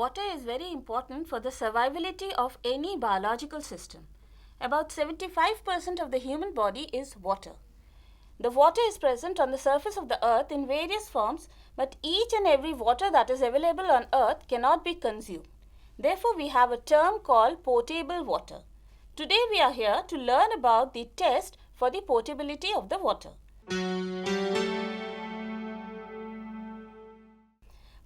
Water is very important for the survivability of any biological system. About 75% of the human body is water. The water is present on the surface of the earth in various forms, but each and every water that is available on earth cannot be consumed. Therefore, we have a term called potable water. Today, we are here to learn about the test for the potability of the water.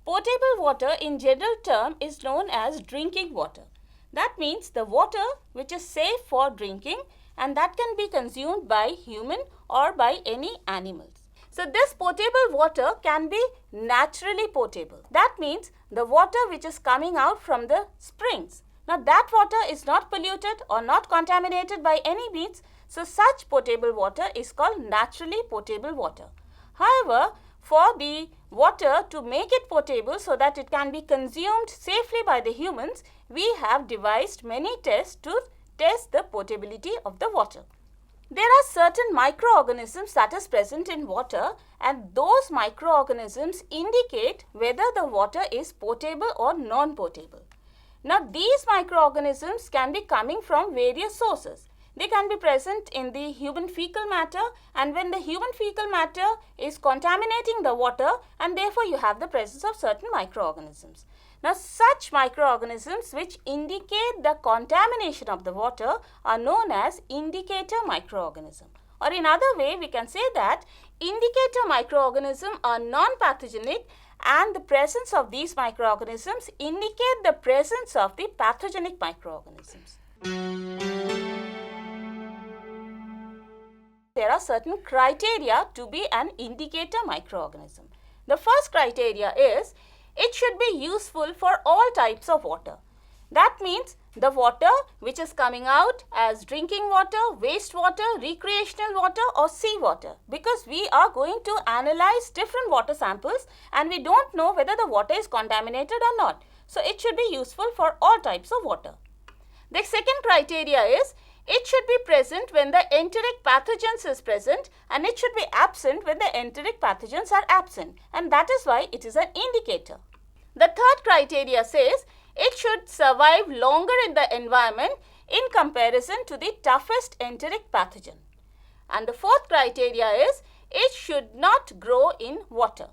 Potable water in general term is known as drinking water. That means the water which is safe for drinking and that can be consumed by human or by any animals. So this potable water can be naturally potable. That means the water which is coming out from the springs. Now that water is not polluted or not contaminated by any means. So such potable water is called naturally potable water. However, for the water to make it potable so that it can be consumed safely by the humans, we have devised many tests to test the potability of the water. There are certain microorganisms that is present in water, and those microorganisms indicate whether the water is potable or non-potable. Now these microorganisms can be coming from various sources. They can be present in the human fecal matter, and when the human fecal matter is contaminating the water, and therefore you have the presence of certain microorganisms. Now such microorganisms which indicate the contamination of the water are known as indicator microorganism. Or in other way, we can say that indicator microorganisms are non-pathogenic, and the presence of these microorganisms indicate the presence of the pathogenic microorganisms. There are certain criteria to be an indicator microorganism. The first criteria is it should be useful for all types of water. That means the water which is coming out as drinking water, wastewater, recreational water or seawater, because we are going to analyze different water samples and we don't know whether the water is contaminated or not. So it should be useful for all types of water. The second criteria is it should be present when the enteric pathogens is present, and it should be absent when the enteric pathogens are absent, and that is why it is an indicator. The third criteria says it should survive longer in the environment in comparison to the toughest enteric pathogen. And the fourth criteria is it should not grow in water.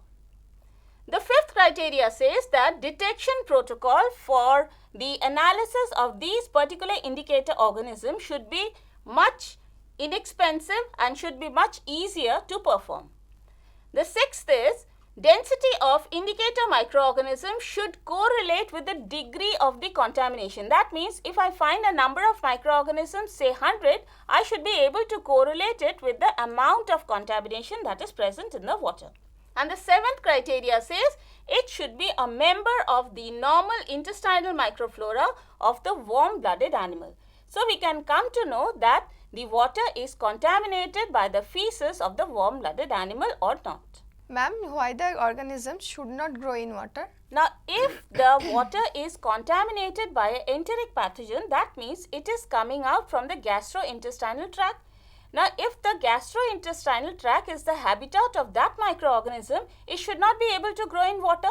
The fifth criteria says that detection protocol for the analysis of these particular indicator organisms should be much inexpensive and should be much easier to perform. The sixth is density of indicator microorganisms should correlate with the degree of the contamination. That means if I find a number of microorganisms, say 100, I should be able to correlate it with the amount of contamination that is present in the water. And the seventh criteria says it should be a member of the normal intestinal microflora of the warm-blooded animal. So we can come to know that the water is contaminated by the feces of the warm-blooded animal or not. Ma'am, why the organisms should not grow in water? Now, if the water is contaminated by an enteric pathogen, that means it is coming out from the gastrointestinal tract. Now, if the gastrointestinal tract is the habitat of that microorganism, it should not be able to grow in water.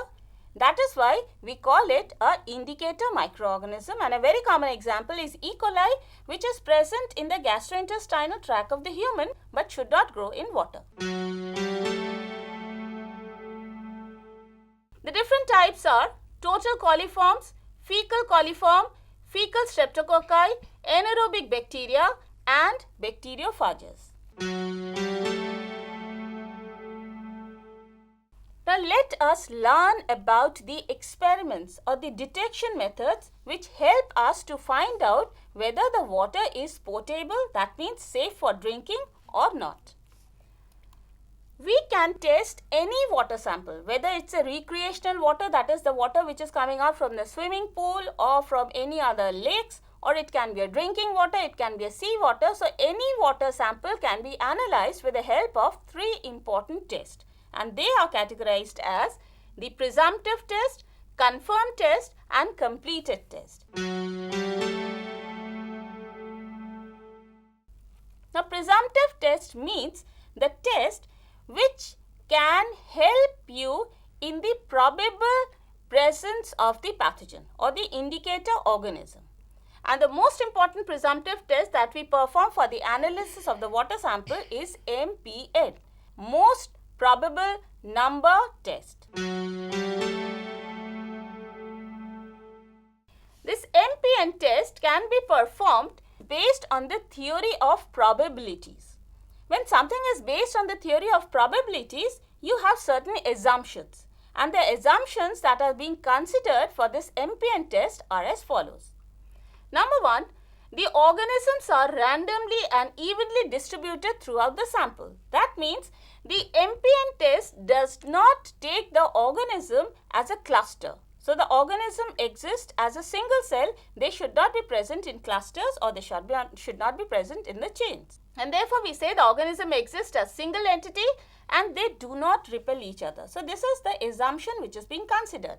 That is why we call it an indicator microorganism, and a very common example is E. coli, which is present in the gastrointestinal tract of the human but should not grow in water. The different types are total coliforms, fecal coliform, fecal streptococci, anaerobic bacteria and bacteriophages. Now let us learn about the experiments or the detection methods which help us to find out whether the water is potable, that means safe for drinking or not. We can test any water sample, whether it's a recreational water, that is the water which is coming out from the swimming pool or from any other lakes, or it can be a drinking water, it can be a sea water. So any water sample can be analyzed with the help of three important tests, and they are categorized as the presumptive test, confirmed test and completed test. Now presumptive test means the test which can help you in the probable presence of the pathogen or the indicator organism. And the most important presumptive test that we perform for the analysis of the water sample is MPN, most probable number test. This MPN test can be performed based on the theory of probabilities. When something is based on the theory of probabilities, you have certain assumptions, and the assumptions that are being considered for this MPN test are as follows. Number one, the organisms are randomly and evenly distributed throughout the sample. That means the MPN test does not take the organism as a cluster. So the organism exists as a single cell. They should not be present in clusters, or they should not be present in the chains. And therefore we say the organism exists as single entity and they do not repel each other. So this is the assumption which is being considered.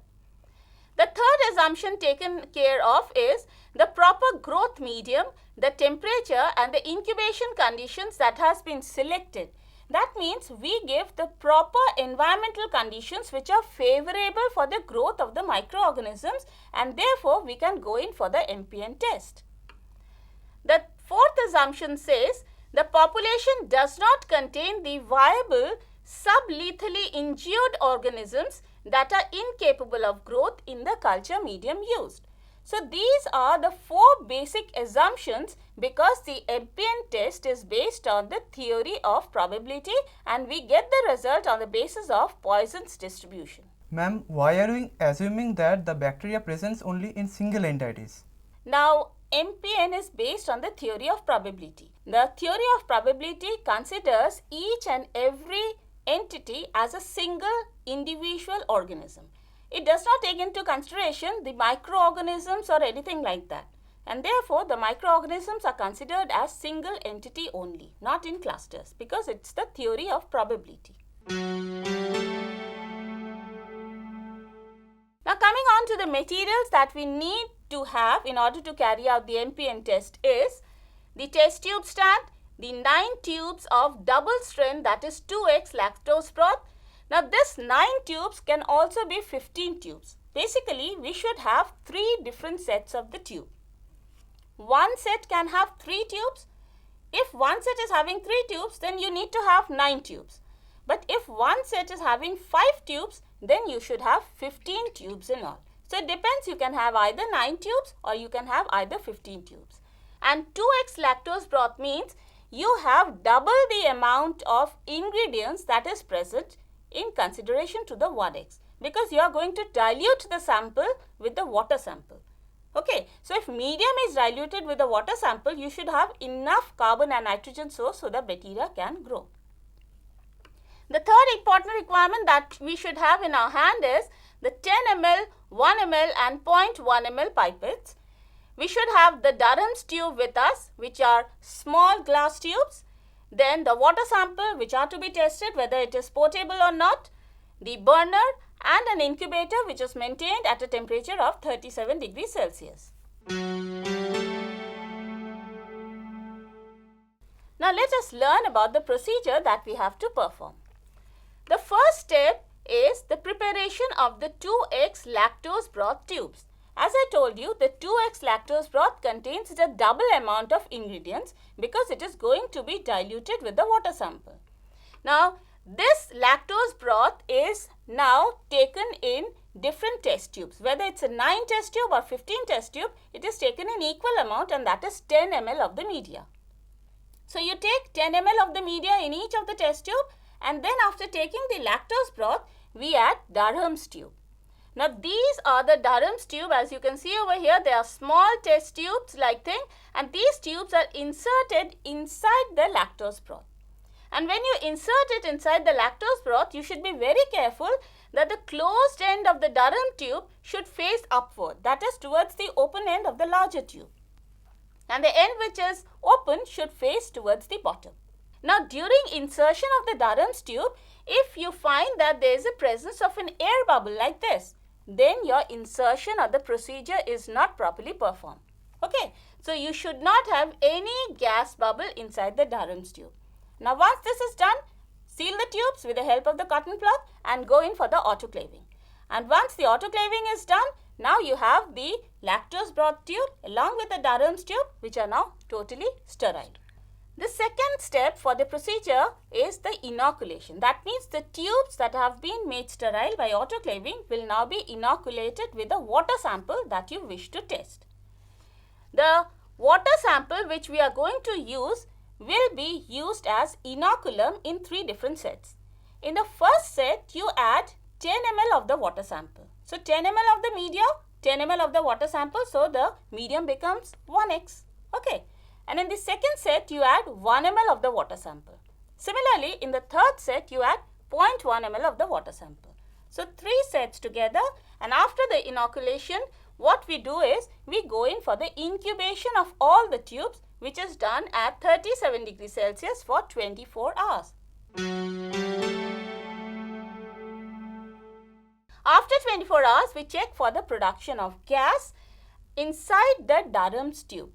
The third assumption taken care of is the proper growth medium, the temperature and the incubation conditions that has been selected. That means we give the proper environmental conditions which are favorable for the growth of the microorganisms, and therefore we can go in for the MPN test. The fourth assumption says the population does not contain the viable sublethally injured organisms that are incapable of growth in the culture medium used. So these are the four basic assumptions, because the MPN test is based on the theory of probability and we get the result on the basis of Poisson's distribution. Ma'am, why are we assuming that the bacteria presents only in single entities? Now, MPN is based on the theory of probability. The theory of probability considers each and every entity as a single individual organism. It does not take into consideration the microorganisms or anything like that. And therefore, the microorganisms are considered as single entity only, not in clusters, because it's the theory of probability. Now coming on to the materials that we need to have in order to carry out the MPN test is the test tube stand, the 9 tubes of double strength, that is 2x lactose broth. Now this 9 tubes can also be 15 tubes. Basically we should have 3 different sets of the tube. One set can have 3 tubes. If one set is having 3 tubes, then you need to have 9 tubes. But if one set is having 5 tubes, then you should have 15 tubes in all. So it depends, you can have either 9 tubes or you can have either 15 tubes. And 2x lactose broth means you have double the amount of ingredients that is present in consideration to the 1x, because you are going to dilute the sample with the water sample. Okay, so if medium is diluted with the water sample, you should have enough carbon and nitrogen source so the bacteria can grow. The third important requirement that we should have in our hand is the 10 ml, 1 ml and 0.1 ml pipettes. We should have the Durham's tube with us, which are small glass tubes. Then the water sample which are to be tested whether it is potable or not, the burner and an incubator which is maintained at a temperature of 37 degrees Celsius. Now let us learn about the procedure that we have to perform. The first step is the preparation of the 2x lactose broth tubes. As I told you, the 2x lactose broth contains the double amount of ingredients because it is going to be diluted with the water sample. Now, this lactose broth is now taken in different test tubes. Whether it's a 9 test tube or 15 test tube, it is taken in equal amount, and that is 10 ml of the media. So, you take 10 ml of the media in each of the test tube, and then after taking the lactose broth, we add Durham's tube. Now these are the Durham's tube. As you can see over here, they are small test tubes like thing, and these tubes are inserted inside the lactose broth. And when you insert it inside the lactose broth, you should be very careful that the closed end of the Durham tube should face upward, that is towards the open end of the larger tube. And the end which is open should face towards the bottom. Now during insertion of the Durham's tube, if you find that there is a presence of an air bubble like this, then your insertion or the procedure is not properly performed. Okay, so you should not have any gas bubble inside the Durham's tube. Now once this is done, seal the tubes with the help of the cotton plug and go in for the autoclaving. And once the autoclaving is done, now you have the lactose broth tube along with the Durham's tube, which are now totally sterile. The second step for the procedure is the inoculation. That means the tubes that have been made sterile by autoclaving will now be inoculated with a water sample that you wish to test. The water sample which we are going to use will be used as inoculum in 3 different sets. In the first set, you add 10 ml of the water sample. So 10 ml of the media, 10 ml of the water sample, so the medium becomes 1x. Okay. And in the second set, you add 1 ml of the water sample. Similarly, in the third set, you add 0.1 ml of the water sample. So 3 sets together, and after the inoculation, what we do is we go in for the incubation of all the tubes, which is done at 37 degrees Celsius for 24 hours. After 24 hours, we check for the production of gas inside the Durham's tube.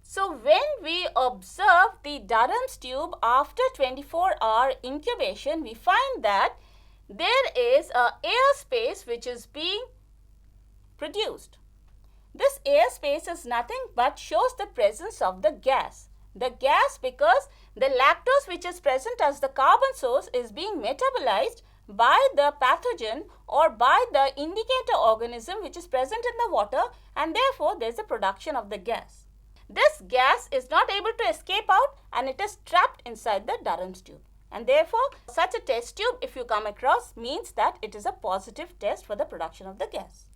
So when we observe the Durham's tube after 24-hour incubation, we find that there is an air space which is being produced. This air space is nothing but shows the presence of the gas. The gas, because the lactose which is present as the carbon source is being metabolized by the pathogen or by the indicator organism which is present in the water, and therefore there is a production of the gas. This gas is not able to escape out and it is trapped inside the Durham's tube. And therefore, such a test tube, if you come across, means that it is a positive test for the production of the gas.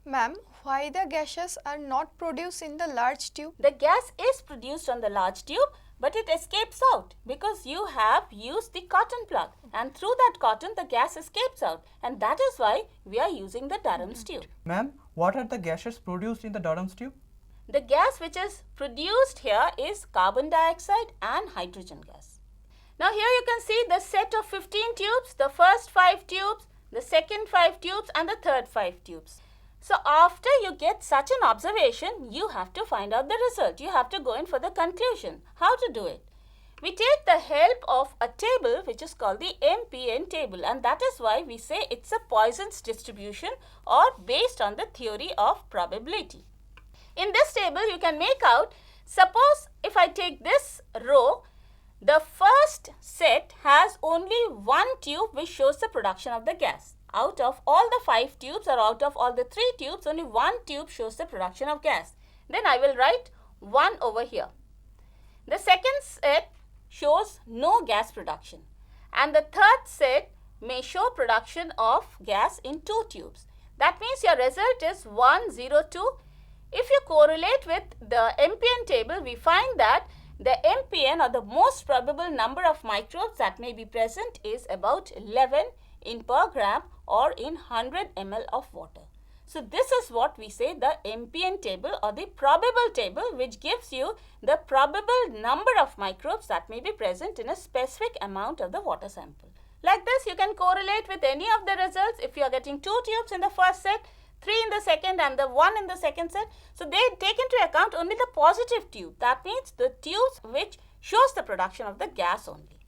Ma'am, why the gases are not produced in the large tube? The gas is produced on the large tube, but it escapes out because you have used the cotton plug, and through that cotton the gas escapes out, and that is why we are using the Durham's tube. Ma'am, what are the gases produced in the Durham's tube? The gas which is produced here is carbon dioxide and hydrogen gas. Now here you can see the set of 15 tubes, the first 5 tubes, the second 5 tubes and the third 5 tubes. So after you get such an observation, you have to find out the result. You have to go in for the conclusion. How to do it? We take the help of a table which is called the MPN table, and that is why we say it's a Poisson's distribution or based on the theory of probability. In this table, you can make out, suppose if I take this row, the first set has only 1 tube which shows the production of the gas. Out of all the 5 tubes or out of all the 3 tubes, only 1 tube shows the production of gas. Then I will write 1 over here. The second set shows no gas production, and the third set may show production of gas in 2 tubes. That means your result is 1, 0, 2. If you correlate with the MPN table, we find that the MPN or the most probable number of microbes that may be present is about 11 in per gram or in 100 ml of water. So this is what we say the MPN table or the probable table, which gives you the probable number of microbes that may be present in a specific amount of the water sample. Like this, you can correlate with any of the results. If you are getting 2 tubes in the first set, 3 in the second and the 1 in the second set. So they take into account only the positive tube. That means the tubes which shows the production of the gas only.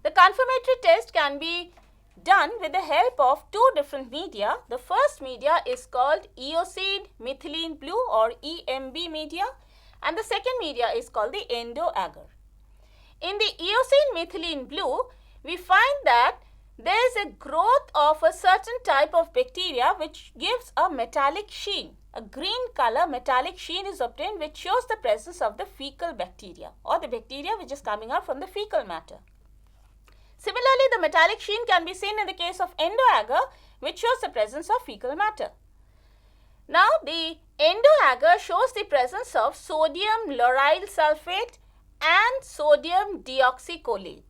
The confirmatory test can be done with the help of 2 different media. The first media is called eosine methylene blue or EMB media, and the second media is called the endo-agar. In the eosine methylene blue, we find that there is a growth of a certain type of bacteria which gives a metallic sheen. A green color metallic sheen is obtained which shows the presence of the fecal bacteria or the bacteria which is coming out from the fecal matter. Similarly, the metallic sheen can be seen in the case of endo-agar, which shows the presence of fecal matter. Now, the endo-agar shows the presence of sodium lauryl sulfate and sodium deoxycholate.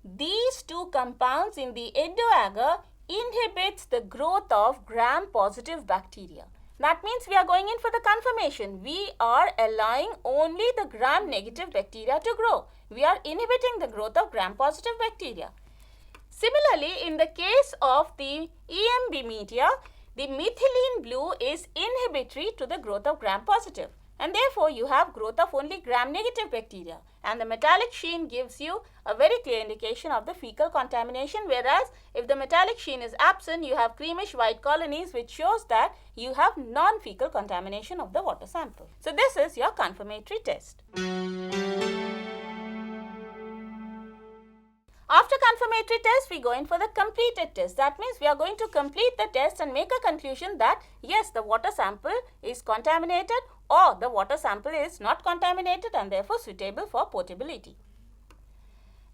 These 2 compounds in the endo-agar inhibits the growth of gram-positive bacteria. That means we are going in for the confirmation. We are allowing only the gram-negative bacteria to grow. We are inhibiting the growth of gram-positive bacteria. Similarly, in the case of the EMB media, the methylene blue is inhibitory to the growth of gram-positive. and therefore you have growth of only gram-negative bacteria, and the metallic sheen gives you a very clear indication of the fecal contamination, whereas if the metallic sheen is absent, you have creamish white colonies, which shows that you have non-fecal contamination of the water sample. So this is your confirmatory test. After confirmatory test, we go in for the completed test. That means we are going to complete the test and make a conclusion that yes, the water sample is contaminated or the water sample is not contaminated and therefore suitable for potability.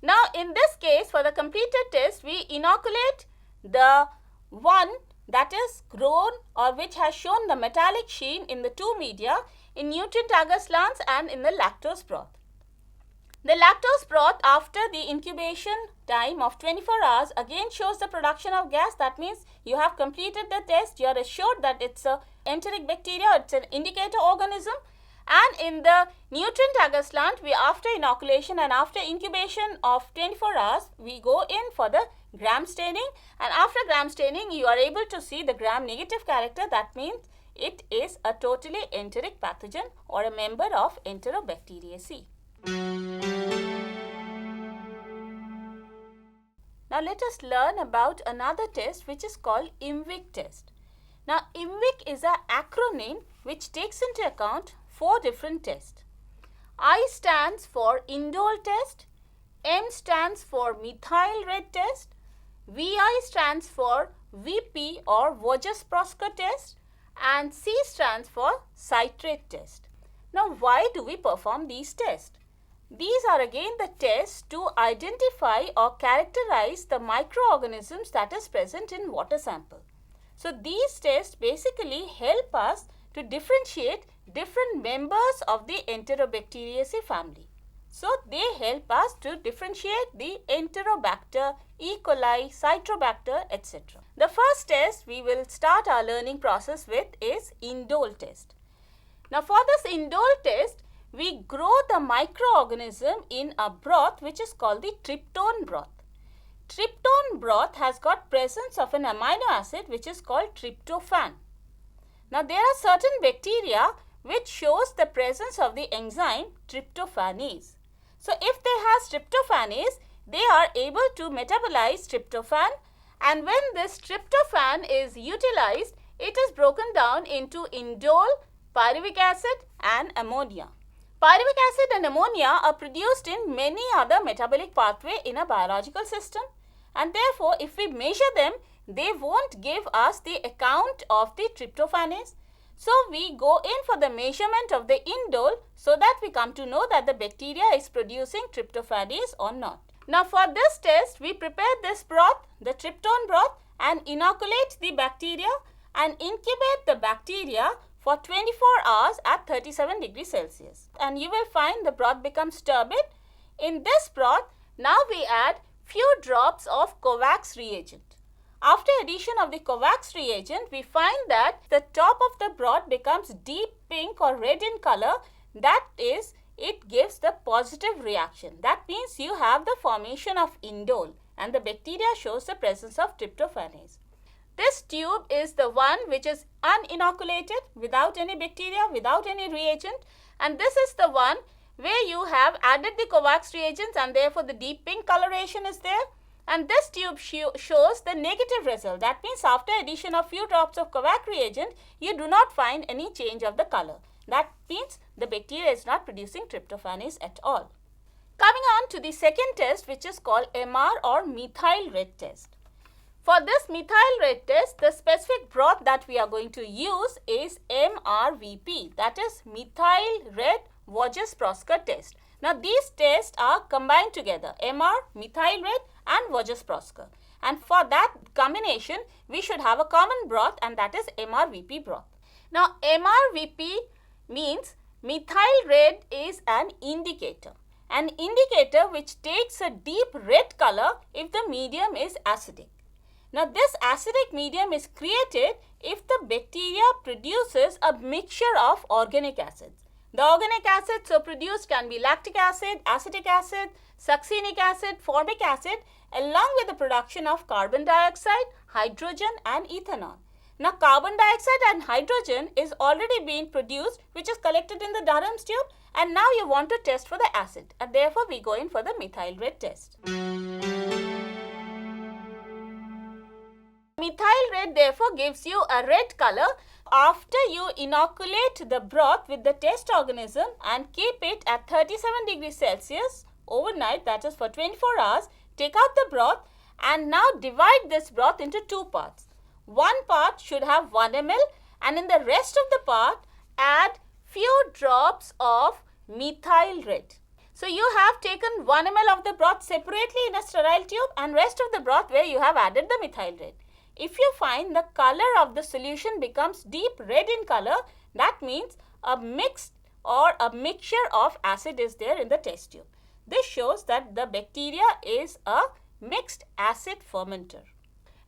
Now, in this case, for the completed test, we inoculate the one that is grown or which has shown the metallic sheen in the two media, in nutrient agar slants and in the lactose broth. The lactose broth after the incubation time of 24 hours again shows the production of gas. That means you have completed the test, you are assured that it's a enteric bacteria, it's an indicator organism. And in the nutrient agar slant, we after inoculation and after incubation of 24 hours, we go in for the gram staining, and after gram staining you are able to see the gram negative character. That means it is a totally enteric pathogen or a member of Enterobacteriaceae. Now let us learn about another test which is called IMViC test. Now IMViC is an acronym which takes into account 4 different tests. I stands for indole test, M stands for methyl red test, VI stands for VP or Voges-Prosker test, and C stands for citrate test. Now why do we perform these tests? These are again the tests to identify or characterize the microorganisms that is present in water sample. So these tests basically help us to differentiate different members of the Enterobacteriaceae family. So they help us to differentiate the Enterobacter, E. coli, Citrobacter, etc. The first test we will start our learning process with is indole test. Now for this indole test, we grow the microorganism in a broth which is called the tryptone broth. Tryptone broth has got presence of an amino acid which is called tryptophan. Now there are certain bacteria which shows the presence of the enzyme tryptophanase. So if they have tryptophanase, they are able to metabolize tryptophan, and when this tryptophan is utilized, it is broken down into indole, pyruvic acid and ammonia. Pyruvic acid and ammonia are produced in many other metabolic pathway in a biological system, and therefore if we measure them, they won't give us the account of the tryptophanase. So we go in for the measurement of the indole so that we come to know that the bacteria is producing tryptophanase or not. Now for this test, we prepare this broth, the tryptone broth, and inoculate the bacteria and incubate the bacteria for 24 hours at 37 degrees Celsius. And you will find the broth becomes turbid. In this broth, now we add few drops of Kovacs reagent. After addition of the Kovacs reagent, we find that the top of the broth becomes deep pink or red in color. That is, it gives the positive reaction. That means you have the formation of indole and the bacteria shows the presence of tryptophanase. This tube is the one which is uninoculated, without any bacteria, without any reagent, and this is the one where you have added the Kovacs reagents and therefore the deep pink coloration is there. And this tube shows the negative result. That means after addition of few drops of Kovac reagent, you do not find any change of the color. That means the bacteria is not producing tryptophanase at all. Coming on to the second test, which is called MR or methyl red test. For this methyl red test, the specific broth that we are going to use is MRVP, that is methyl red Voges-Prosker test. Now these tests are combined together, MR, methyl red and Voges-Prosker, and for that combination we should have a common broth, and that is MRVP broth. Now MRVP means methyl red is an indicator which takes a deep red color if the medium is acidic. Now this acidic medium is created if the bacteria produces a mixture of organic acids. The organic acids so produced can be lactic acid, acetic acid, succinic acid, formic acid, along with the production of carbon dioxide, hydrogen and ethanol. Now carbon dioxide and hydrogen is already being produced, which is collected in the Durham's tube, and now you want to test for the acid, and therefore we go in for the methyl red test. Methyl red therefore gives you a red color. After you inoculate the broth with the test organism and keep it at 37 degrees Celsius overnight, that is for 24 hours, take out the broth and now divide this broth into two parts. One part should have 1 ml and in the rest of the part add few drops of methyl red. So you have taken 1 ml of the broth separately in a sterile tube and rest of the broth where you have added the methyl red. If you find the color of the solution becomes deep red in color, that means a mixed or a mixture of acid is there in the test tube. This shows that the bacteria is a mixed acid fermenter.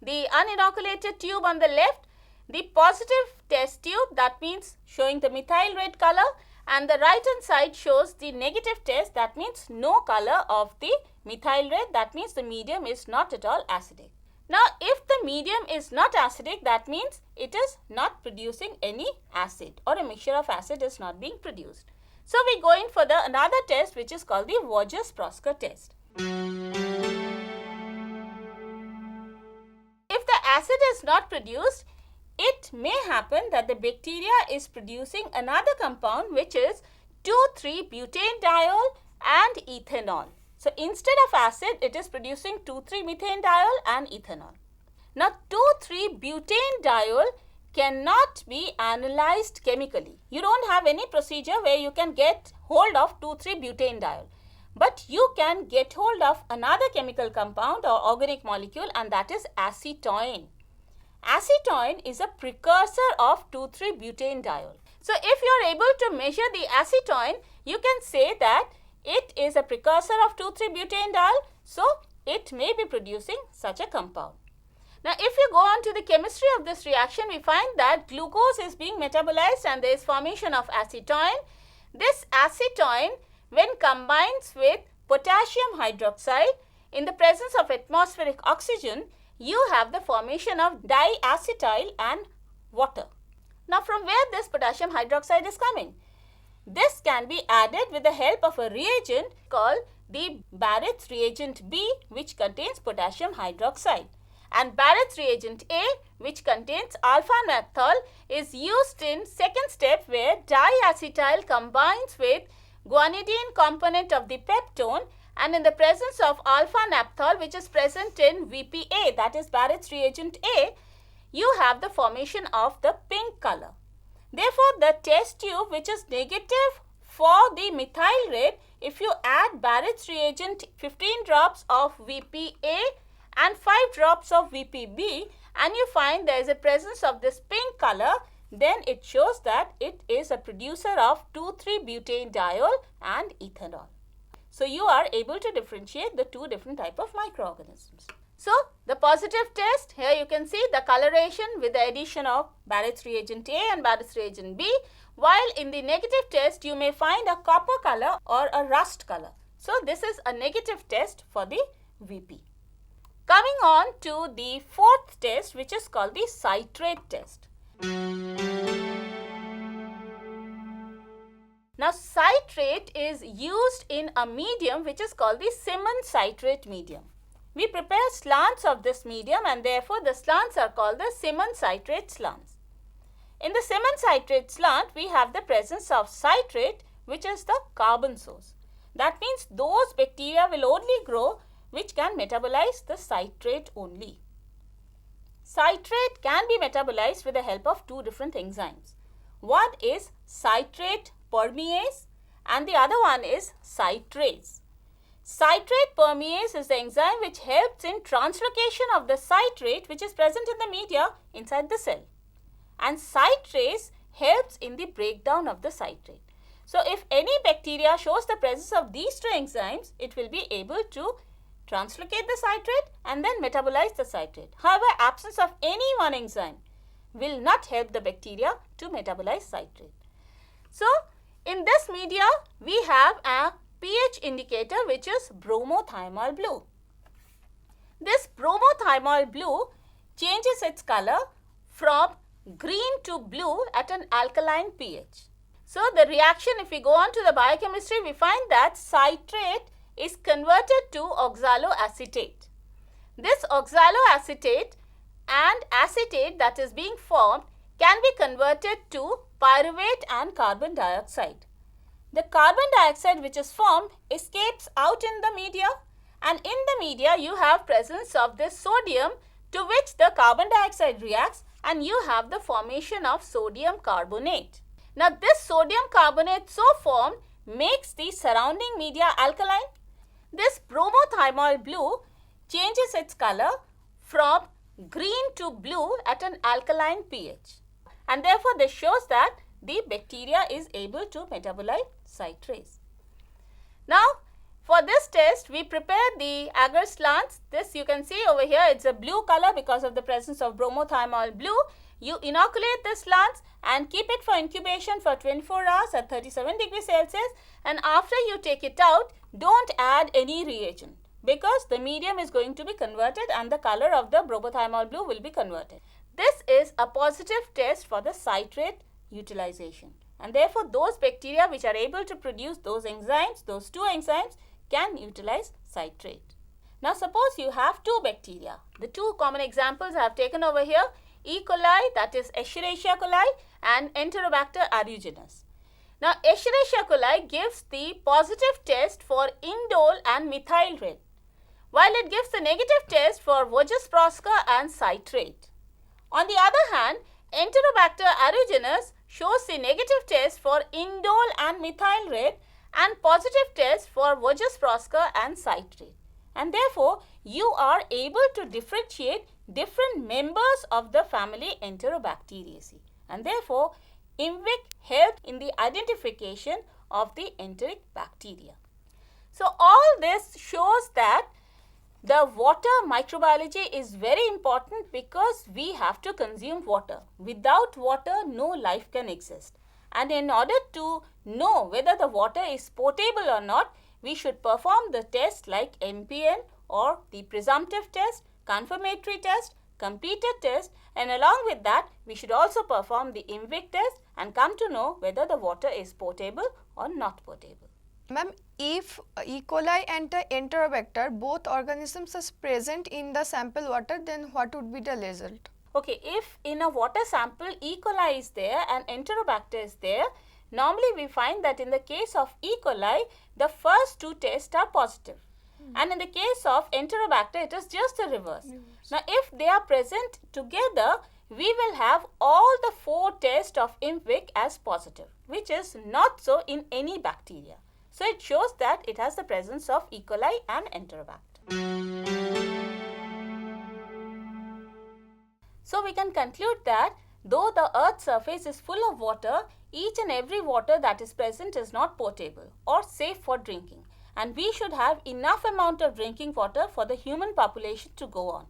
The uninoculated tube on the left, the positive test tube, that means showing the methyl red color, and the right hand side shows the negative test, that means no color of the methyl red, that means the medium is not at all acidic. Now, if the medium is not acidic, that means it is not producing any acid or a mixture of acid is not being produced. So, we go in for another test which is called the Voges-Prosker test. If the acid is not produced, it may happen that the bacteria is producing another compound which is 2,3-butanediol and ethanol. So, instead of acid, it is producing 2,3-methanediol and ethanol. Now, 2,3-butanediol cannot be analyzed chemically. You don't have any procedure where you can get hold of 2,3-butanediol. But you can get hold of another chemical compound or organic molecule, and that is acetoin. Acetoin is a precursor of 2,3-butanediol. So, if you are able to measure the acetoin, you can say that it is a precursor of 2,3-butanediol, so it may be producing such a compound. Now, if you go on to the chemistry of this reaction, we find that glucose is being metabolized and there is formation of acetoin. This acetoin, when combines with potassium hydroxide in the presence of atmospheric oxygen, you have the formation of diacetyl and water. Now, from where this potassium hydroxide is coming? This can be added with the help of a reagent called the Barrett's reagent B, which contains potassium hydroxide. And Barrett's reagent A, which contains alpha naphthol, is used in second step where diacetyl combines with guanidine component of the peptone, and in the presence of alpha naphthol, which is present in VPA, that is Barrett's reagent A, you have the formation of the pink color. Therefore, the test tube which is negative for the methyl red, if you add Barrett's reagent 15 drops of VPA and 5 drops of VPB and you find there is a presence of this pink color, then it shows that it is a producer of 2,3-butanediol and ethanol. So, you are able to differentiate the two different types of microorganisms. So, the positive test, here you can see the coloration with the addition of Barrett's reagent A and Barrett's reagent B, while in the negative test you may find a copper color or a rust color. So, this is a negative test for the VP. Coming on to the fourth test, which is called the citrate test. Now, citrate is used in a medium which is called the Simmons citrate medium. We prepare slants of this medium and therefore the slants are called the Simmons citrate slants. In the Simmons citrate slant, we have the presence of citrate, which is the carbon source. That means those bacteria will only grow which can metabolize the citrate only. Citrate can be metabolized with the help of two different enzymes. One is citrate permease and the other one is citrase. Citrate permease is the enzyme which helps in translocation of the citrate which is present in the media inside the cell. And citrase helps in the breakdown of the citrate. So, if any bacteria shows the presence of these two enzymes, it will be able to translocate the citrate and then metabolize the citrate. However, absence of any one enzyme will not help the bacteria to metabolize citrate. So, in this media, we have a pH indicator which is bromothymol blue. This bromothymol blue changes its color from green to blue at an alkaline pH. So the reaction, if we go on to the biochemistry, we find that citrate is converted to oxaloacetate. This oxaloacetate and acetate that is being formed can be converted to pyruvate and carbon dioxide. The carbon dioxide which is formed escapes out in the media, and in the media you have presence of this sodium to which the carbon dioxide reacts, and you have the formation of sodium carbonate. Now this sodium carbonate so formed makes the surrounding media alkaline. This bromothymol blue changes its color from green to blue at an alkaline pH, and therefore this shows that the bacteria is able to metabolize citrate. Now for this test we prepare the agar slants. This you can see over here, it's a blue color because of the presence of bromothymol blue. You inoculate the slants and keep it for incubation for 24 hours at 37 degrees Celsius, and after you take it out, don't add any reagent because the medium is going to be converted and the color of the bromothymol blue will be converted. This is a positive test for the citrate utilization, and therefore those bacteria which are able to produce those enzymes, those two enzymes, can utilize citrate. Now suppose you have two bacteria. The two common examples I have taken over here, E. coli, that is Escherichia coli, and Enterobacter aeruginus. Now Escherichia coli gives the positive test for indole and methyl red, while it gives the negative test for Voges-Proska and citrate. On the other hand, Enterobacter aeruginus shows the negative test for indole and methyl red and positive test for Voges-Proska and citrate. And therefore, you are able to differentiate different members of the family Enterobacteriaceae, and therefore IMViC helped in the identification of the enteric bacteria. So all this shows that the water microbiology is very important because we have to consume water. Without water, no life can exist. And in order to know whether the water is potable or not, we should perform the test like MPN or the presumptive test, confirmatory test, completed test, and along with that we should also perform the IMViC test and come to know whether the water is potable or not potable. Ma'am, if E. coli and the Enterobacter both organisms is present in the sample water, then what would be the result? Okay, if in a water sample E. coli is there and Enterobacter is there, normally we find that in the case of E. coli, the first two tests are positive. And in the case of Enterobacter, it is just the reverse. Now, if they are present together, we will have all the four tests of IMViC as positive, which is not so in any bacteria. So, it shows that it has the presence of E. coli and Enterobacter. So, we can conclude that though the earth's surface is full of water, each and every water that is present is not potable or safe for drinking, and we should have enough amount of drinking water for the human population to go on.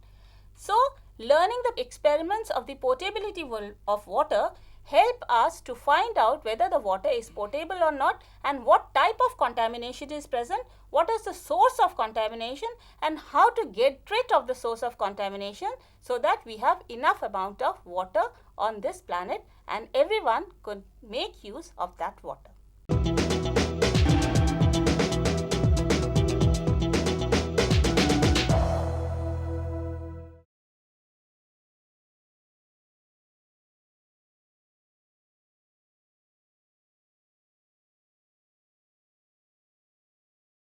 So, learning the experiments of the potability of water help us to find out whether the water is potable or not and what type of contamination is present, what is the source of contamination, and how to get rid of the source of contamination so that we have enough amount of water on this planet and everyone could make use of that water.